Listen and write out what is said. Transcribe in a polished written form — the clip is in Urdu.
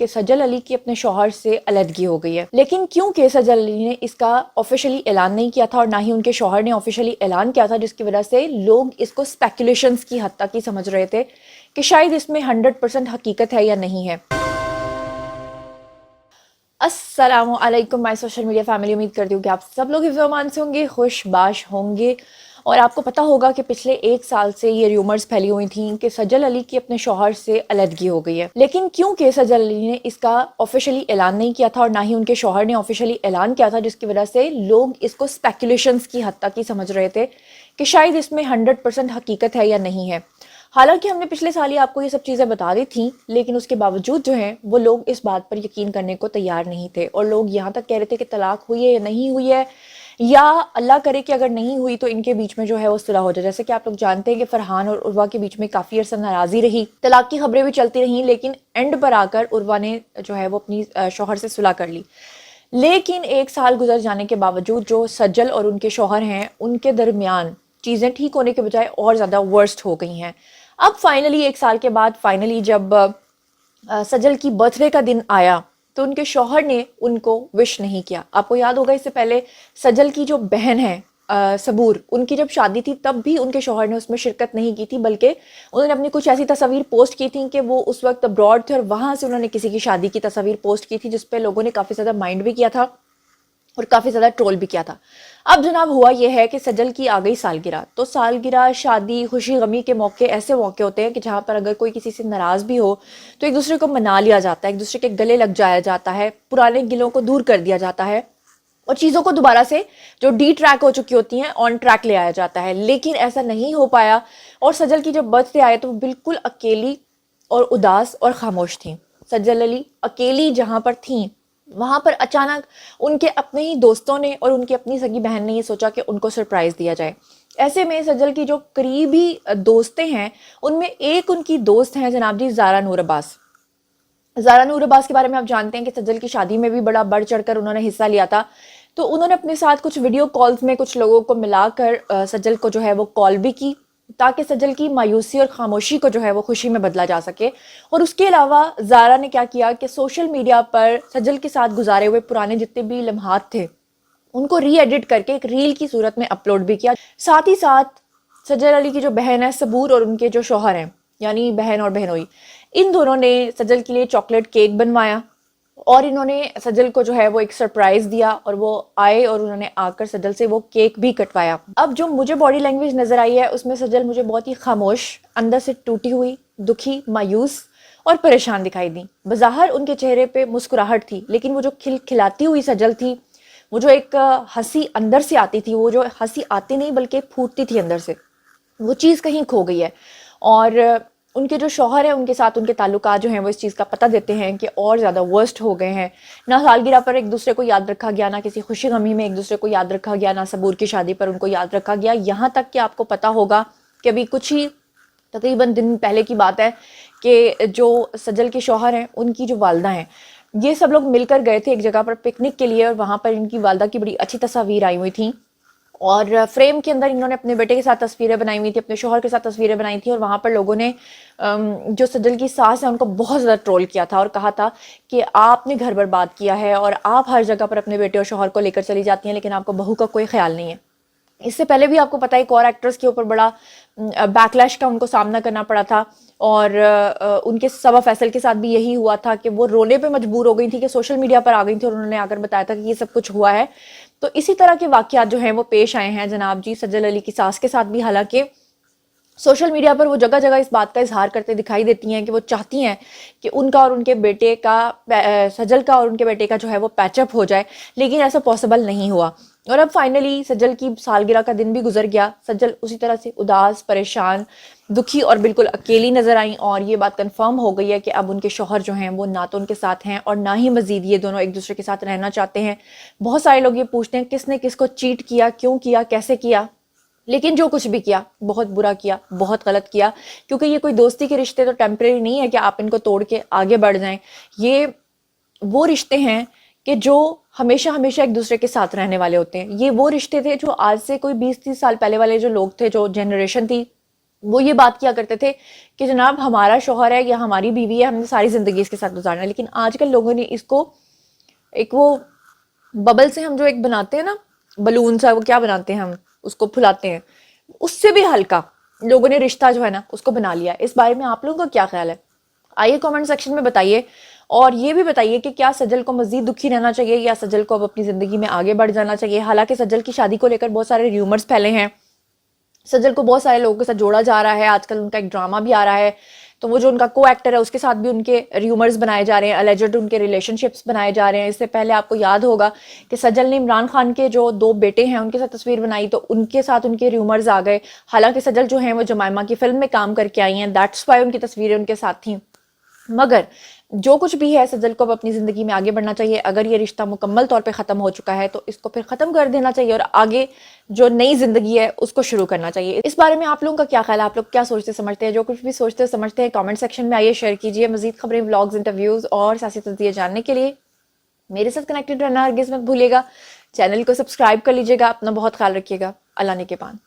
کہ سجل علی کی اپنے شوہر سے علیحدگی ہو گئی ہے، لیکن کیونکہ سجل علی نے اس کا آفیشلی اعلان نہیں کیا تھا اور نہ ہی ان کے شوہر نے آفیشلی اعلان کیا تھا، جس کی وجہ سے لوگ اس کو اسپیکولیشنز کی حد تک ہی سمجھ رہے تھے کہ شاید اس میں 100% حقیقت ہے یا نہیں ہے۔ السلام علیکم مائی سوشل میڈیا فیملی، امید کرتی ہوں کہ آپ سب لوگ حفظ و امان سے ہوں گے، خوش باش ہوں گے۔ اور آپ کو پتا ہوگا کہ پچھلے 1 سال سے یہ ریومرز پھیلی ہوئی تھیں کہ سجل علی کی اپنے شوہر سے علیحدگی ہو گئی ہے، لیکن کیونکہ سجل علی نے اس کا آفیشلی اعلان نہیں کیا تھا اور نہ ہی ان کے شوہر نے آفیشلی اعلان کیا تھا، جس کی وجہ سے لوگ اس کو اسپیکولیشنز کی حد تک ہی سمجھ رہے تھے کہ شاید اس میں 100% حقیقت ہے یا نہیں ہے۔ حالانکہ ہم نے پچھلے سال ہی آپ کو یہ سب چیزیں بتا دی تھیں، لیکن اس کے باوجود جو ہیں وہ لوگ اس بات پر یقین کرنے کو تیار نہیں تھے، اور لوگ یہاں تک کہہ رہے تھے کہ طلاق ہوئی ہے یا نہیں ہوئی ہے، یا اللہ کرے کہ اگر نہیں ہوئی تو ان کے بیچ میں جو ہے وہ صلح ہو جائے۔ جیسے کہ آپ لوگ جانتے ہیں کہ فرحان اور عروہ کے بیچ میں کافی عرصہ ناراضی رہی، طلاق کی خبریں بھی چلتی رہیں، لیکن اینڈ پر آ کر عروہ نے جو ہے وہ اپنی شوہر سے صلح کر لی۔ لیکن 1 سال گزر جانے کے باوجود جو سجل اور ان کے شوہر ہیں ان کے درمیان چیزیں ٹھیک ہونے کے بجائے اور زیادہ ورسٹ ہو گئی ہیں۔ اب فائنلی 1 سال کے بعد فائنلی جب سجل کی برتھ ڈے کا دن آیا تو ان کے شوہر نے ان کو وش نہیں کیا۔ آپ کو یاد ہوگا اس سے پہلے سجل کی جو بہن ہے صبور، ان کی جب شادی تھی تب بھی ان کے شوہر نے اس میں شرکت نہیں کی تھی، بلکہ انہوں نے اپنی کچھ ایسی تصاویر پوسٹ کی تھیں کہ وہ اس وقت ابراڈ تھے اور وہاں سے انہوں نے کسی کی شادی کی تصاویر پوسٹ کی تھی، جس پہ لوگوں نے کافی زیادہ مائنڈ بھی کیا تھا اور کافی زیادہ ٹرول بھی کیا تھا۔ اب جناب ہوا یہ ہے کہ سجل کی آ گئی سالگرہ، تو سالگرہ، شادی، خوشی غمی کے موقع ایسے موقع ہوتے ہیں کہ جہاں پر اگر کوئی کسی سے ناراض بھی ہو تو ایک دوسرے کو منا لیا جاتا ہے، ایک دوسرے کے گلے لگ جایا جاتا ہے، پرانے گلوں کو دور کر دیا جاتا ہے اور چیزوں کو دوبارہ سے جو ڈی ٹریک ہو چکی ہوتی ہیں آن ٹریک لے آیا جاتا ہے۔ لیکن ایسا نہیں ہو پایا، اور سجل کی جب برتھ ڈے آئے تو وہ بالکل اکیلی اور اداس اور خاموش تھیں۔ سجل علی اکیلی جہاں پر تھیں وہاں پر اچانک ان کے اپنے ہی دوستوں نے اور ان کی اپنی سگی بہن نے یہ سوچا کہ ان کو سرپرائز دیا جائے۔ ایسے میں سجل کی جو قریبی دوستیں ہیں ان میں ایک ان کی دوست ہیں جناب جی زارا نور عباس۔ زارا نور عباس کے بارے میں آپ جانتے ہیں کہ سجل کی شادی میں بھی بڑا بڑھ چڑھ کر انہوں نے حصہ لیا تھا، تو انہوں نے اپنے ساتھ کچھ ویڈیو کالز میں کچھ لوگوں کو ملا کر سجل کو جو ہے وہ کال بھی کی تاکہ سجل کی مایوسی اور خاموشی کو جو ہے وہ خوشی میں بدلا جا سکے۔ اور اس کے علاوہ زارا نے کیا کیا کہ سوشل میڈیا پر سجل کے ساتھ گزارے ہوئے پرانے جتنے بھی لمحات تھے ان کو ری ایڈٹ کر کے ایک ریل کی صورت میں اپلوڈ بھی کیا۔ ساتھ ہی ساتھ سجل علی کی جو بہن ہے صبور اور ان کے جو شوہر ہیں، یعنی بہن اور بہنوئی، ان دونوں نے سجل کے لیے چاکلیٹ کیک بنوایا اور انہوں نے سجل کو جو ہے وہ ایک سرپرائز دیا، اور وہ آئے اور انہوں نے آ کر سجل سے وہ کیک بھی کٹوایا۔ اب جو مجھے باڈی لینگویج نظر آئی ہے اس میں سجل مجھے بہت ہی خاموش، اندر سے ٹوٹی ہوئی، دکھی، مایوس اور پریشان دکھائی دی۔ بظاہر ان کے چہرے پہ مسکراہٹ تھی، لیکن وہ جو کھلاتی ہوئی سجل تھی، وہ جو ایک ہنسی اندر سے آتی تھی، وہ جو ہنسی آتی نہیں بلکہ پھوٹتی تھی اندر سے، وہ چیز کہیں کھو گئی ہے۔ اور ان کے جو شوہر ہیں ان کے ساتھ ان کے تعلقات جو ہیں وہ اس چیز کا پتہ دیتے ہیں کہ اور زیادہ ورسٹ ہو گئے ہیں۔ نہ سالگرہ پر ایک دوسرے کو یاد رکھا گیا، نہ کسی خوشی غمی میں ایک دوسرے کو یاد رکھا گیا، نہ صبور کی شادی پر ان کو یاد رکھا گیا، یہاں تک کہ آپ کو پتہ ہوگا کہ ابھی کچھ ہی تقریباً دن پہلے کی بات ہے کہ جو سجل کے شوہر ہیں ان کی جو والدہ ہیں یہ سب لوگ مل کر گئے تھے ایک جگہ پر پکنک کے لیے، اور وہاں پر ان کی والدہ کی بڑی اچھی تصاویر آئی ہوئی تھیں، اور فریم کے اندر انہوں نے اپنے بیٹے کے ساتھ تصویریں بنائی ہوئی تھی، اپنے شوہر کے ساتھ تصویریں بنائی تھیں، اور وہاں پر لوگوں نے جو سجل کی ساس ہے ان کو بہت زیادہ ٹرول کیا تھا اور کہا تھا کہ آپ نے گھر برباد کیا ہے اور آپ ہر جگہ پر اپنے بیٹے اور شوہر کو لے کر چلی جاتی ہیں لیکن آپ کو بہو کا کوئی خیال نہیں ہے۔ اس سے پہلے بھی آپ کو پتہ ہے ایک اور ایکٹریس کے اوپر بڑا بیکلیش کا ان کو سامنا کرنا پڑا تھا، اور ان کے صبا فیصل کے ساتھ بھی یہی ہوا تھا کہ وہ رونے پہ مجبور ہو گئی تھی کہ سوشل میڈیا پر آ گئی تھی اور انہوں نے آ کر بتایا تھا کہ یہ سب کچھ ہوا ہے۔ تو اسی طرح کے واقعات جو ہیں وہ پیش آئے ہیں جناب جی سجل علی کی ساس کے ساتھ بھی، حالانکہ سوشل میڈیا پر وہ جگہ جگہ اس بات کا اظہار کرتے دکھائی دیتی ہیں کہ وہ چاہتی ہیں کہ ان کا اور ان کے بیٹے کا، سجل کا اور ان کے بیٹے کا جو ہے وہ پیچ اپ ہو جائے، لیکن ایسا پاسبل نہیں ہوا۔ اور اب فائنلی سجل کی سالگرہ کا دن بھی گزر گیا، سجل اسی طرح سے اداس، پریشان، دکھی اور بالکل اکیلی نظر آئیں، اور یہ بات کنفرم ہو گئی ہے کہ اب ان کے شوہر جو ہیں وہ نہ تو ان کے ساتھ ہیں اور نہ ہی مزید یہ دونوں ایک دوسرے کے ساتھ رہنا چاہتے ہیں۔ بہت سارے لوگ یہ پوچھتے ہیں کس نے کس کو چیٹ کیا، کیوں کیا، کیسے کیا، لیکن جو کچھ بھی کیا بہت برا کیا، بہت غلط کیا، کیونکہ یہ کوئی دوستی کے رشتے تو ٹیمپریری نہیں ہے کہ آپ ان کو توڑ کے آگے بڑھ جائیں۔ یہ وہ رشتے ہیں کہ جو ہمیشہ ہمیشہ ایک دوسرے کے ساتھ رہنے والے ہوتے ہیں۔ یہ وہ رشتے تھے جو آج سے کوئی 20-30 سال پہلے والے جو لوگ تھے، جو جنریشن تھی، وہ یہ بات کیا کرتے تھے کہ جناب ہمارا شوہر ہے یا ہماری بیوی ہے، ہم نے ساری زندگی اس کے ساتھ گزارنا ہے. لیکن آج کل لوگوں نے اس کو ایک وہ ببل سے ہم جو ایک بناتے ہیں نا، بلون سا، وہ کیا بناتے ہیں ہم اس کو پھلاتے ہیں، اس سے بھی ہلکا لوگوں نے رشتہ جو ہے نا اس کو بنا لیا. اس بارے میں آپ لوگوں کا کیا خیال ہے؟ آئیے کامنٹ سیکشن میں بتائیے، اور یہ بھی بتائیے کہ کیا سجل کو مزید دکھی رہنا چاہیے یا سجل کو اب اپنی زندگی میں آگے بڑھ جانا چاہیے. حالانکہ سجل کی شادی کو لے کر بہت سارے ریومرز پھیلے ہیں، سجل کو بہت سارے لوگوں کے ساتھ جوڑا جا رہا ہے، آج کل ان کا ایک ڈرامہ بھی آ رہا ہے، تو وہ جو ان کا کو ایکٹر ہے اس کے ساتھ بھی ان کے ریومرز بنائے جا رہے ہیں، الیجڈ ان کے ریلیشن شپس بنائے جا رہے ہیں. اس سے پہلے آپ کو یاد ہوگا کہ سجل نے عمران خان کے جو 2 بیٹے ہیں ان کے ساتھ تصویر بنائی، تو ان کے ساتھ ان کے ریومرز آ گئے. حالانکہ سجل جو ہیں وہ جمائمہ کی فلم میں کام کر کے آئی ہیں، دیٹس وائی ان کی تصویریں ان کے ساتھ تھیں. مگر جو کچھ بھی ہے، سجل کو اب اپنی زندگی میں آگے بڑھنا چاہیے. اگر یہ رشتہ مکمل طور پہ ختم ہو چکا ہے تو اس کو پھر ختم کر دینا چاہیے اور آگے جو نئی زندگی ہے اس کو شروع کرنا چاہیے. اس بارے میں آپ لوگوں کا کیا خیال ہے؟ آپ لوگ کیا سوچتے سمجھتے ہیں؟ جو کچھ بھی سوچتے سمجھتے ہیں کامنٹ سیکشن میں آئیے شیئر کیجیے. مزید خبریں، ولاگز، انٹرویوز اور سیاسی تجزیے جاننے کے لیے میرے ساتھ کنیکٹڈ رہنا ہرگز مت بھولیے گا. چینل کو سبسکرائب کر لیجیے گا. اپنا بہت خیال رکھیے گا. اللہ نے کے پان.